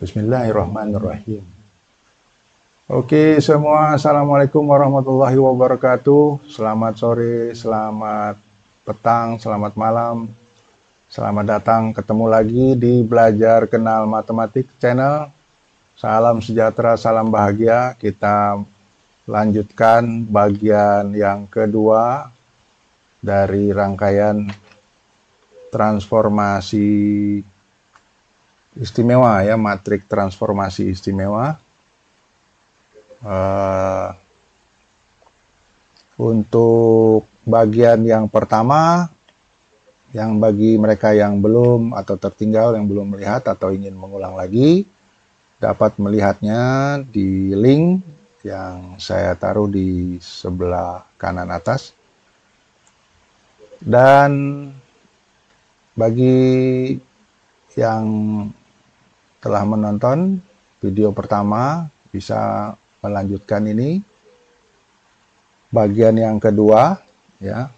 Bismillahirrahmanirrahim. Oke semua, Assalamualaikum warahmatullahi wabarakatuh. Selamat sore, selamat petang, selamat malam. Selamat datang, ketemu lagi di Belajar Kenal Matematik Channel. Salam sejahtera, salam bahagia. Kita lanjutkan bagian yang kedua dari rangkaian transformasi istimewa ya, matrik transformasi istimewa. Untuk bagian yang pertama, yang bagi mereka yang belum atau tertinggal, yang belum melihat atau ingin mengulang lagi, dapat melihatnya di link yang saya taruh di sebelah kanan atas. Dan bagi yang telah menonton video pertama, bisa melanjutkan ini. Bagian yang kedua, ya.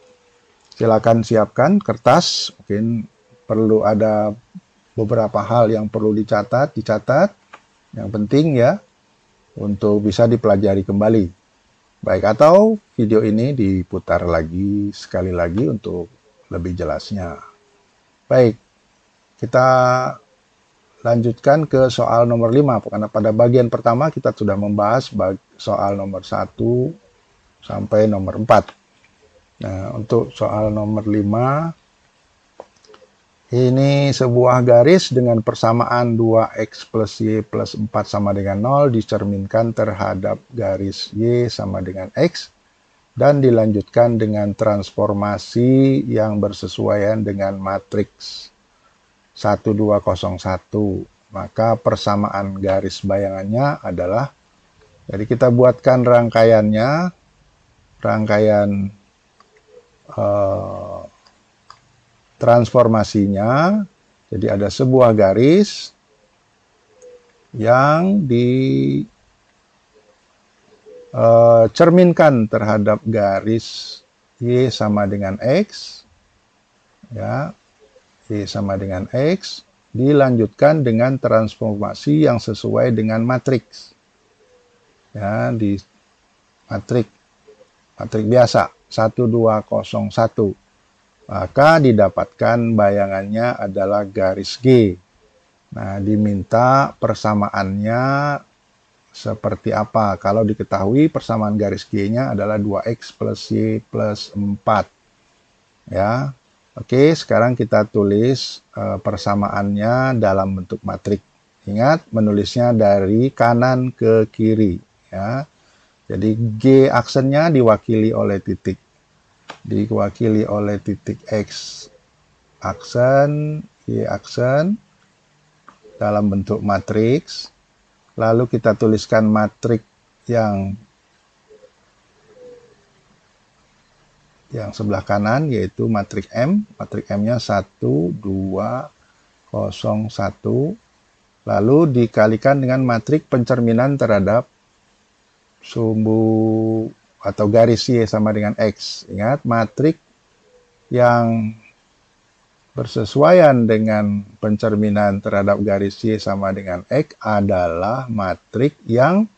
Silakan siapkan kertas, mungkin perlu ada beberapa hal yang perlu dicatat. Yang penting ya, untuk bisa dipelajari kembali. Baik, atau video ini diputar lagi, sekali lagi untuk lebih jelasnya. Baik, kita lanjutkan ke soal nomor 5, karena pada bagian pertama kita sudah membahas soal nomor 1 sampai nomor 4. Nah, untuk soal nomor 5, ini sebuah garis dengan persamaan 2x plus y plus 4 sama dengan 0 dicerminkan terhadap garis y sama dengan x dan dilanjutkan dengan transformasi yang bersesuaian dengan matriks 1201. Maka persamaan garis bayangannya adalah, jadi kita buatkan rangkaian transformasinya. Jadi ada sebuah garis yang dicerminkan terhadap garis y sama dengan x, ya, y sama dengan x, dilanjutkan dengan transformasi yang sesuai dengan matriks. Ya, di matrik biasa 1201. Maka didapatkan bayangannya adalah garis G. Nah, diminta persamaannya seperti apa? Kalau diketahui persamaan garis G-nya adalah 2x plus y plus 4. Ya. Oke, sekarang kita tulis persamaannya dalam bentuk matrik. Ingat, menulisnya dari kanan ke kiri. Ya. Jadi G aksennya diwakili oleh titik. Diwakili oleh titik X aksen, Y aksen, dalam bentuk matriks. Lalu kita tuliskan matrik yang sebelah kanan, yaitu matrik M. Matrik M-nya 1, 2, 0, 1. Lalu dikalikan dengan matrik pencerminan terhadap sumbu atau garis Y sama dengan X. Ingat, matrik yang bersesuaian dengan pencerminan terhadap garis Y sama dengan X adalah matrik yang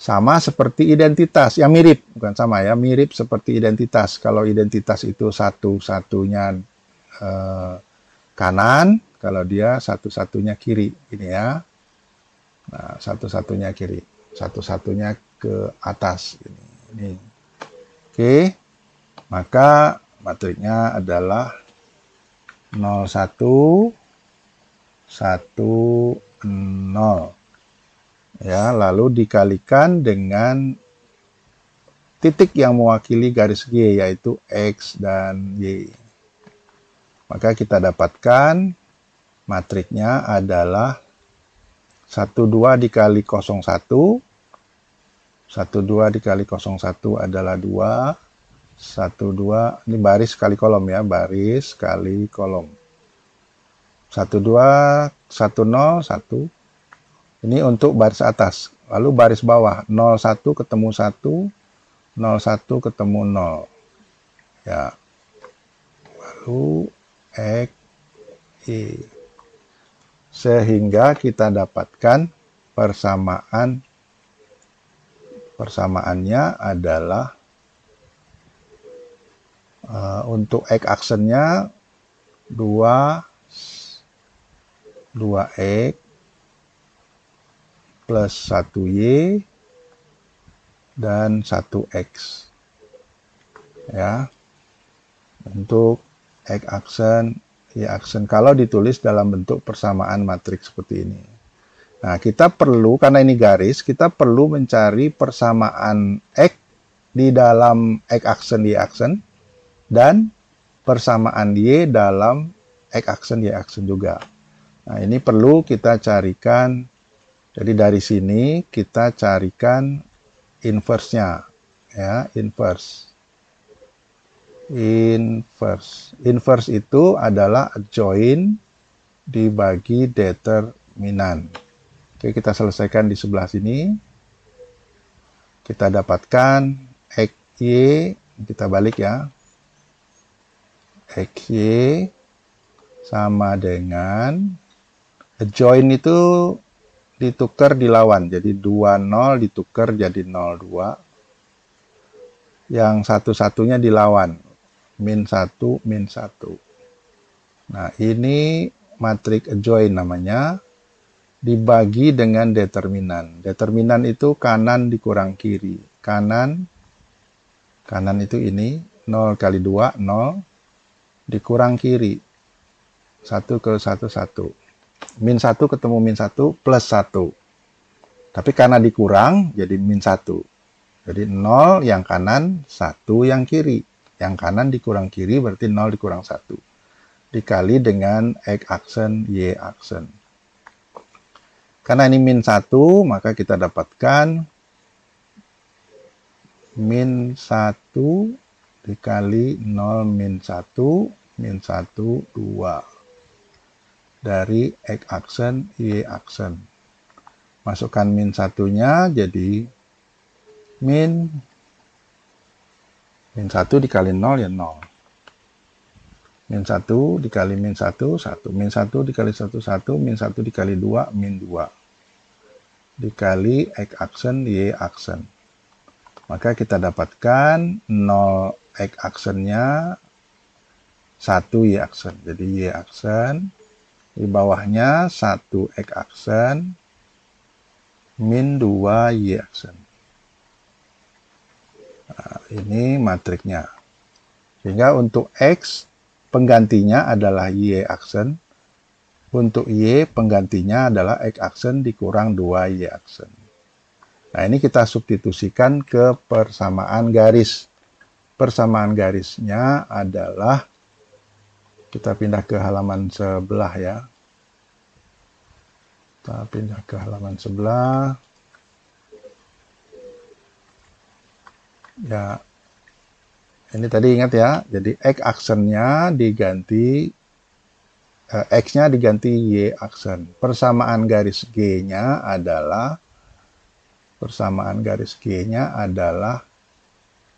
sama seperti identitas, yang mirip, bukan sama ya, mirip seperti identitas. Kalau identitas itu satu-satunya kanan, kalau dia satu-satunya kiri, ini ya. Nah, satu-satunya kiri, satu-satunya ke atas, ini. Oke, maka matriknya adalah 01, 1, 0. Ya, lalu dikalikan dengan titik yang mewakili garis G, yaitu X dan Y. Maka kita dapatkan matriknya adalah 12 dikali 01. 12 dikali 01 adalah 2. 12, ini baris kali kolom ya, baris kali kolom. 12, 10, 1. Ini untuk baris atas. Lalu baris bawah, 01 ketemu 1, 01 ketemu 0. Ya. Lalu X, Y. sehingga kita dapatkan persamaannya adalah untuk X aksennya 2x plus 1y dan 1x ya, untuk X aksen, Y aksen kalau ditulis dalam bentuk persamaan matriks seperti ini. Nah, kita perlu, karena ini garis, kita perlu mencari persamaan X di dalam X aksen, Y aksen, dan persamaan Y dalam X aksen, Y aksen juga. Nah, ini perlu kita carikan. Jadi dari sini kita carikan inverse-nya, ya, inverse. Inverse itu adalah adjoint dibagi determinan. Oke, kita selesaikan di sebelah sini. Kita dapatkan XY, kita balik ya. XY sama dengan adjoint itu ditukar dilawan. Jadi 20 ditukar jadi 02. Yang satu-satunya dilawan. Min 1, min 1. Nah, ini matriks adjoint namanya. Dibagi dengan determinan. Determinan itu kanan dikurang kiri. Kanan itu ini. 0 kali 2, 0. Dikurang kiri. 1 ke 1, 1. Min 1 ketemu min 1 plus 1. Tapi karena dikurang, jadi min 1. Jadi 0 yang kanan, 1 yang kiri. Yang kanan dikurang kiri berarti 0 dikurang 1. Dikali dengan X aksen, Y aksen. Karena ini min 1, maka kita dapatkan min 1 dikali 0 min 1, min 1, 2. Dari X aksen, Y aksen. Masukkan min 1-nya jadi min 1 dikali 0 ya 0. Min 1 dikali min 1, 1. Min 1 dikali 1, 1. Min 1 dikali 2, min 2. Dikali X aksen, Y aksen. Maka kita dapatkan 0 X aksennya 1 Y aksen. Jadi Y aksen. Di bawahnya 1 X aksen. Min 2 Y aksen. Nah, ini matriknya. Sehingga untuk X penggantinya adalah Y aksen. Untuk Y penggantinya adalah X aksen dikurang 2 Y aksen. Nah, ini kita substitusikan ke persamaan garis. Persamaan garisnya adalah, kita pindah ke halaman sebelah ya. Kita pindah ke halaman sebelah. Ya, ini tadi ingat ya, jadi X aksennya diganti, X-nya diganti Y aksen. Persamaan garis G-nya adalah,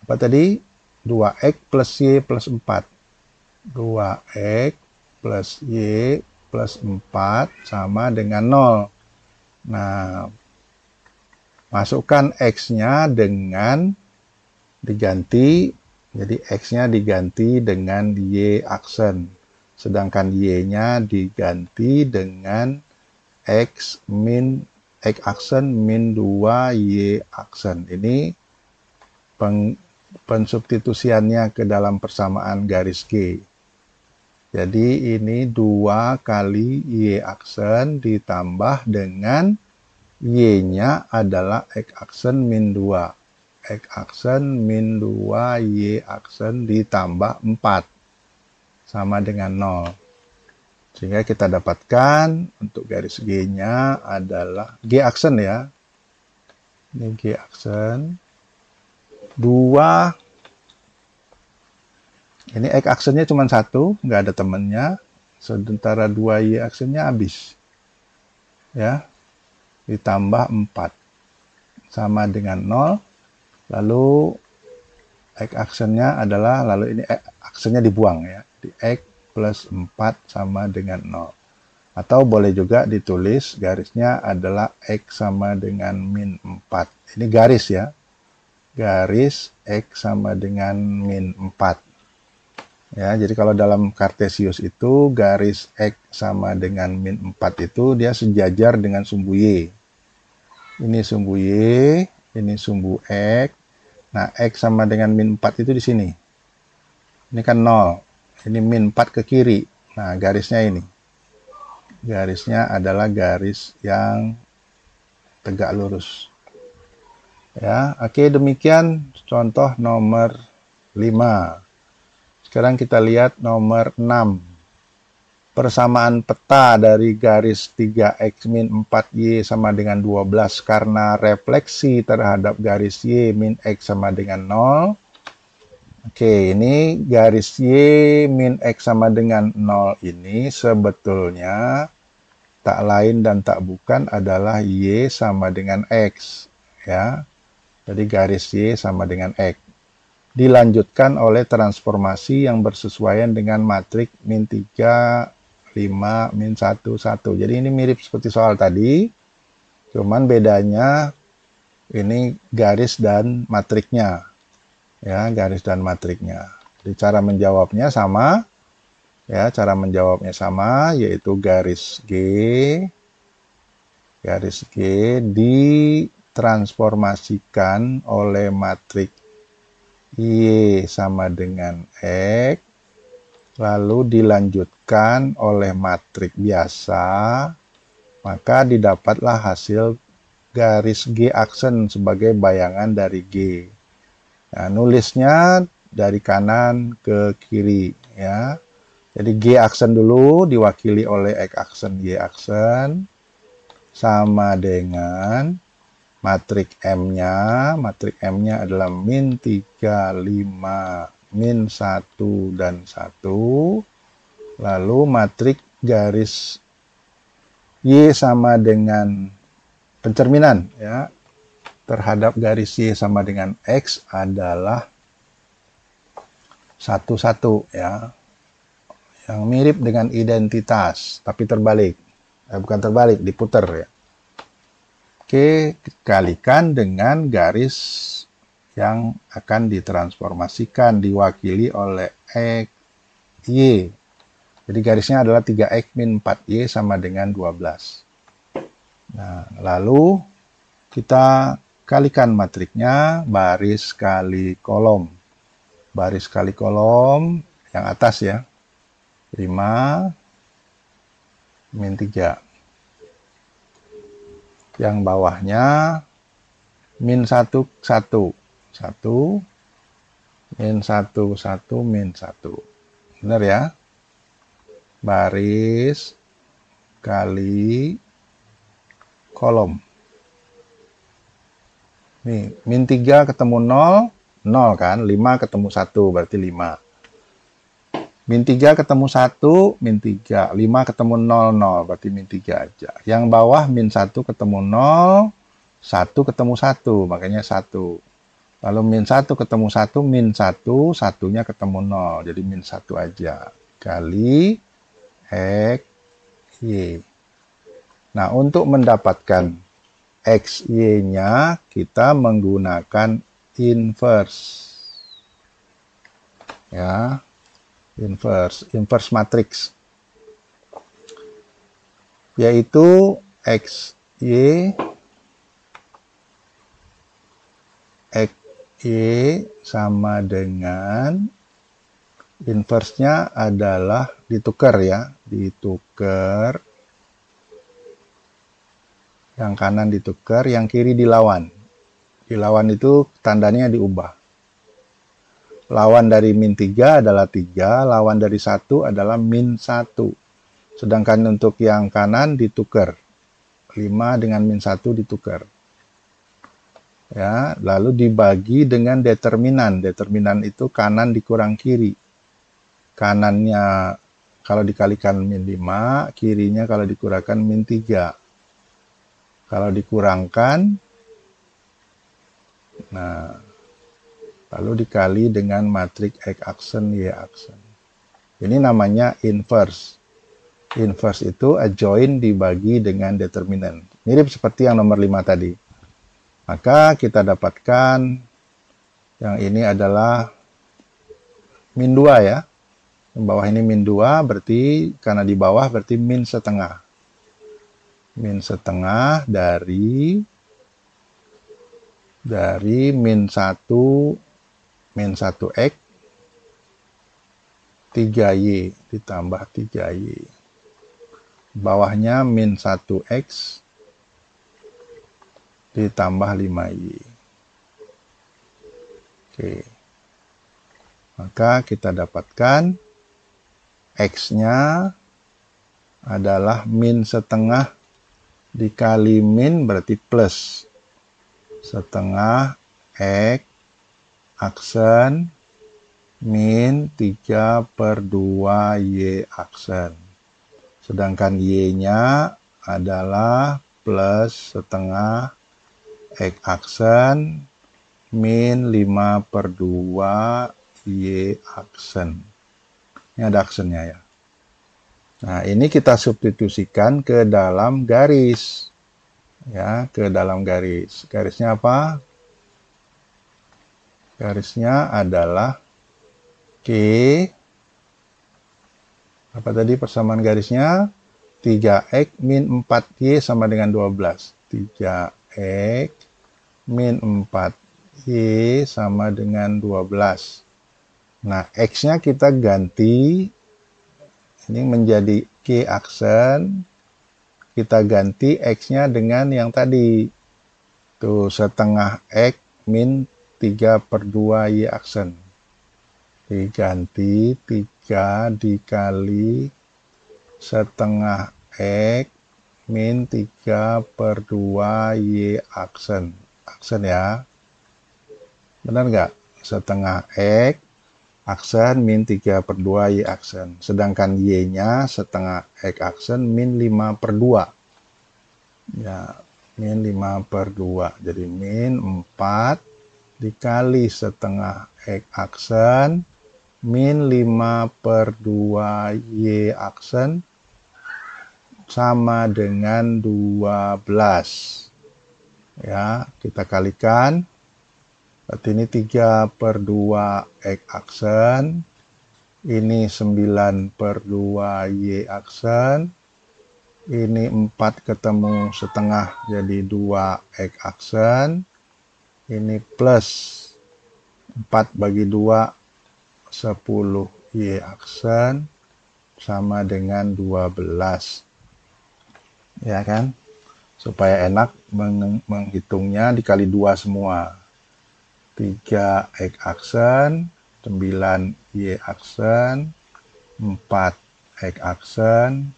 apa tadi? 2X plus Y plus 4. 2X plus Y plus 4 sama dengan 0. Nah, masukkan X-nya dengan diganti, jadi X-nya diganti dengan Y aksen. Sedangkan Y-nya diganti dengan X aksen min 2 Y aksen. Ini pensubstitusiannya ke dalam persamaan garis G. Jadi ini 2 kali Y aksen ditambah dengan Y-nya adalah X aksen min 2. X aksen min 2 Y aksen ditambah 4. Sama dengan 0. Sehingga kita dapatkan untuk garis G-nya adalah G aksen ya. Ini G aksen. 2. Ini X aksennya cuma 1, nggak ada temennya. Sementara 2 Y aksennya habis. Ya. Ditambah 4. Sama dengan 0. Lalu X aksennya adalah, lalu ini X aksennya dibuang ya. Di X plus 4 sama dengan 0. Atau boleh juga ditulis garisnya adalah X sama dengan min 4. Ini garis ya. Garis X sama dengan min 4. Ya, jadi kalau dalam Kartesius itu garis X sama dengan min 4 itu dia sejajar dengan sumbu Y. Ini sumbu Y, ini sumbu X. Nah, X sama dengan min 4 itu di sini. Ini kan 0. Ini min 4 ke kiri. Nah, garisnya ini. Garisnya adalah garis yang tegak lurus. Ya, oke, demikian contoh nomor 5. Sekarang kita lihat nomor 6. Persamaan peta dari garis 3x min 4y sama dengan 12 karena refleksi terhadap garis y min x sama dengan 0. Oke, ini garis y min x sama dengan 0 ini sebetulnya tak lain dan tak bukan adalah y sama dengan x. Ya, jadi garis y sama dengan x. Dilanjutkan oleh transformasi yang bersesuaian dengan matrik min 3, 5, min 1, 1. Jadi ini mirip seperti soal tadi, cuman bedanya ini garis dan matriknya. Ya, garis dan matriknya. Jadi cara menjawabnya sama, ya, cara menjawabnya sama, yaitu garis G ditransformasikan oleh matrik Y sama dengan X, lalu dilanjutkan oleh matrik biasa, maka didapatlah hasil garis G aksen sebagai bayangan dari G. Nah, nulisnya dari kanan ke kiri ya. Jadi G aksen dulu diwakili oleh X aksen Y aksen sama dengan matrik M-nya. Matrik M-nya adalah min 3, 5, min 1 dan 1. Lalu matrik garis Y sama dengan pencerminan ya terhadap garis Y sama dengan X adalah 1, 1 ya. Yang mirip dengan identitas, tapi terbalik. Bukan terbalik, diputer ya. Oke, kalikan dengan garis yang akan ditransformasikan, diwakili oleh X, Y. Jadi garisnya adalah 3X min 4Y sama dengan 12. Nah, lalu kita kalikan matriknya baris kali kolom. Baris kali kolom yang atas ya. 5 min 3. Yang bawahnya min 1, 1. 1 min 1, 1 min 1. Benar ya? Baris kali kolom. Nih, min 3 ketemu 0, 0 kan? 5 ketemu 1, berarti 5. Min 3 ketemu 1, min 3. 5 ketemu 0, 0, berarti min 3 aja. Yang bawah min 1 ketemu 0, 1 ketemu 1, makanya 1. Lalu min 1 ketemu 1, min 1, satunya ketemu 0, jadi min 1 aja. Kali X, Y. Nah, untuk mendapatkan X, Y-nya, kita menggunakan inverse. Ya, inverse matrix. Yaitu X, Y sama dengan inverse-nya adalah ditukar ya, ditukar. Yang kanan ditukar, yang kiri dilawan. Dilawan itu tandanya diubah. Lawan dari min 3 adalah 3, lawan dari 1 adalah min 1. Sedangkan untuk yang kanan ditukar. 5 dengan min 1 ditukar. Ya, lalu dibagi dengan determinan. Determinan itu kanan dikurang kiri. Kanannya kalau dikalikan min 5, kirinya kalau dikurangkan min 3. Kalau dikurangkan, nah, lalu dikali dengan matrik X aksen, Y aksen. Ini namanya inverse. Inverse itu adjoint dibagi dengan determinant. Mirip seperti yang nomor 5 tadi. Maka kita dapatkan yang ini adalah min 2 ya. Yang bawah ini min 2 berarti karena di bawah berarti min setengah. Min setengah dari min 1x 3y ditambah 3y. Bawahnya min 1x ditambah 5y. Oke. Maka kita dapatkan x-nya adalah min setengah dikali min berarti plus setengah x aksen min 3/2y aksen. Sedangkan y-nya adalah plus setengah x aksen min 5/2y aksen. Ini ada aksennya ya. Nah, ini kita substitusikan ke dalam garis. Ya, ke dalam garis. Garisnya apa? Garisnya adalah Q. Apa tadi persamaan garisnya? 3x min 4y sama dengan 12. 3x min 4y sama dengan 12. Nah, x-nya kita ganti. Ini menjadi Q aksen. Kita ganti x-nya dengan yang tadi. Tuh, setengah x min 3/2y aksen. Diganti 3 dikali setengah x min 3/2y aksen. Aksen ya. Benar nggak? Setengah x aksen min 3/2y aksen. Sedangkan y-nya setengah x aksen min 5/2. Ya, min 5/2. Jadi min 4 dikali setengah x aksen min 5/2y aksen sama dengan 12. Ya, kita kalikan. Berarti ini 3/2x aksen. Ini 9/2y aksen. Ini 4 ketemu setengah jadi 2x aksen. Ini plus 4 bagi 2 10y aksen sama dengan 12. Ya kan? Supaya enak menghitungnya dikali 2 semua. 3x aksen, 9y aksen, 4x aksen,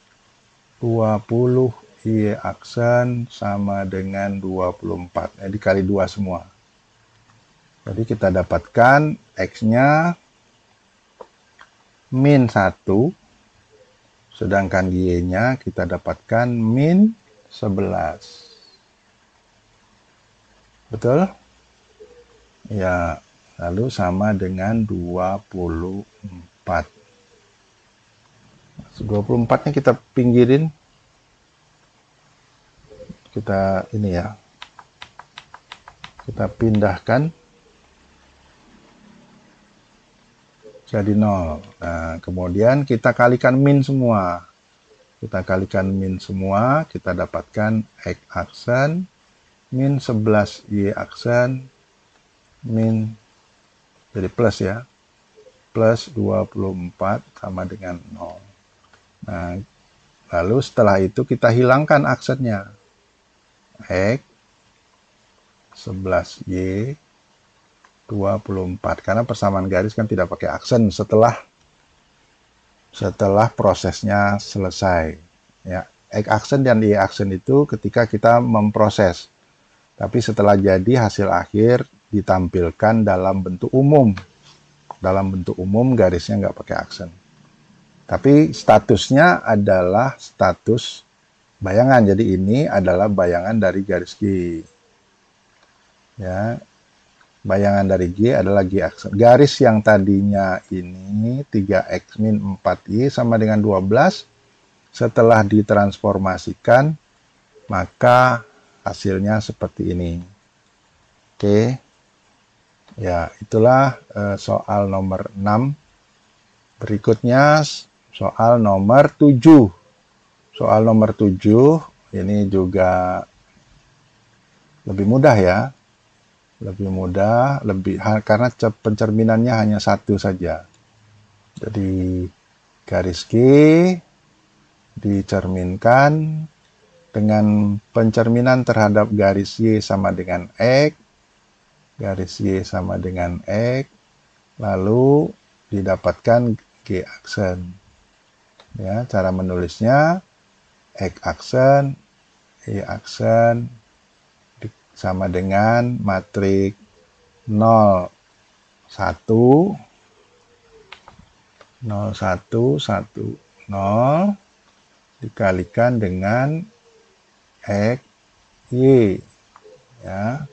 20y aksen sama dengan 24. Nah, dikali 2 semua. Jadi kita dapatkan x-nya min 1, sedangkan y-nya kita dapatkan min 11. Betul? Ya, lalu sama dengan 24. 24-nya kita pinggirin. Kita ini ya. Kita pindahkan jadi 0. Nah, kemudian kita kalikan min semua. Kita kalikan min semua, kita dapatkan x aksen min 11y aksen min, jadi plus ya, plus 24 sama dengan 0. Nah, lalu setelah itu kita hilangkan aksennya. X 11y 24, karena persamaan garis kan tidak pakai aksen setelah prosesnya selesai. Ya, X aksen dan Y aksen itu ketika kita memproses. Tapi setelah jadi hasil akhir ditampilkan dalam bentuk umum. Dalam bentuk umum garisnya nggak pakai aksen. Tapi statusnya adalah status bayangan. Jadi ini adalah bayangan dari garis G. Ya, bayangan dari G adalah G aksen. Garis yang tadinya ini 3x min 4y sama dengan 12. Setelah ditransformasikan, maka hasilnya seperti ini. Oke. Ya, itulah soal nomor 6. Berikutnya soal nomor 7. Soal nomor 7 ini juga lebih mudah ya. Lebih mudah, karena pencerminannya hanya satu saja. Jadi garis G dicerminkan dengan pencerminan terhadap garis Y sama dengan X, garis Y sama dengan X, lalu didapatkan G aksen. Ya, cara menulisnya X aksen, Y aksen sama dengan matriks 0, 1, 0, 1, 1, 0 dikalikan dengan X, Y. Ya.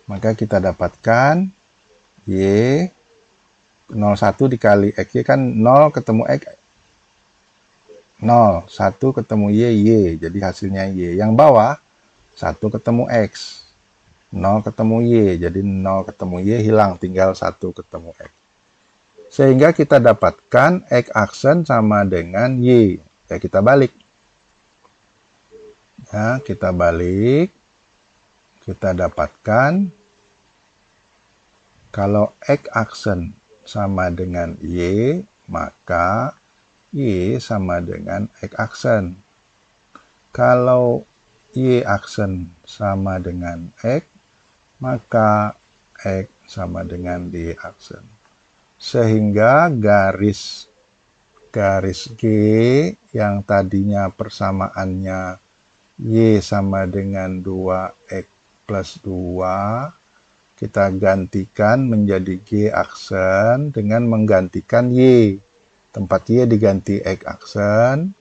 Maka kita dapatkan Y 01 dikali X, Y kan 0 ketemu X 0, 1 ketemu Y, Y. Jadi hasilnya Y. Yang bawah 1 ketemu X, 0 ketemu Y. Jadi 0 ketemu Y hilang, tinggal 1 ketemu X. Sehingga kita dapatkan X aksen sama dengan Y. Ya, kita balik. Ya, kita balik. Kita dapatkan kalau X aksen sama dengan Y, maka Y sama dengan X aksen. Kalau Y aksen sama dengan X, maka X sama dengan Y aksen. Sehingga garis G yang tadinya persamaannya Y sama dengan 2X plus 2, kita gantikan menjadi G aksen dengan menggantikan Y. Tempat Y diganti X aksen,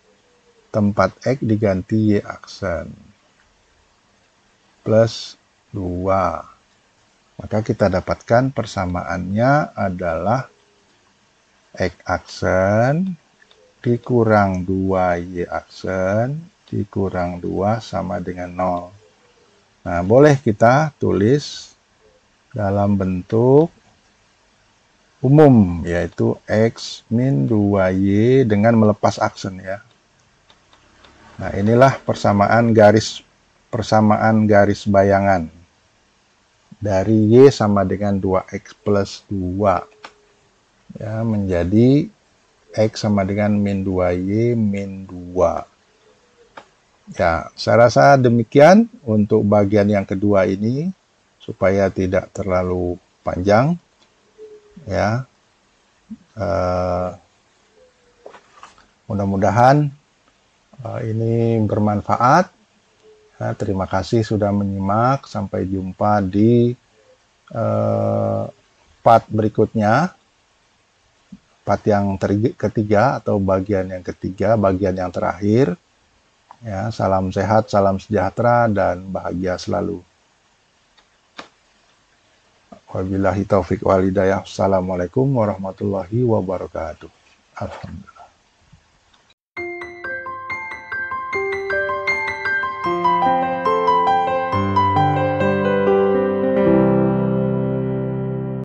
tempat X diganti Y aksen. Plus 2. Maka kita dapatkan persamaannya adalah X aksen dikurang 2Y aksen dikurang 2 sama dengan 0. Nah, boleh kita tulis dalam bentuk umum, yaitu X min 2Y dengan melepas aksen ya. Nah, inilah persamaan garis bayangan dari Y sama dengan 2X plus 2 ya, menjadi X sama dengan min 2Y min 2. Ya, saya rasa demikian untuk bagian yang kedua ini, supaya tidak terlalu panjang ya. Mudah-mudahan ini bermanfaat. Ya, terima kasih sudah menyimak. Sampai jumpa di part berikutnya, part yang ketiga atau bagian yang ketiga, bagian yang terakhir. Ya, salam sehat, salam sejahtera, dan bahagia selalu. Wabillahi taufik wal hidayah. Assalamualaikum warahmatullahi wabarakatuh. Alhamdulillah.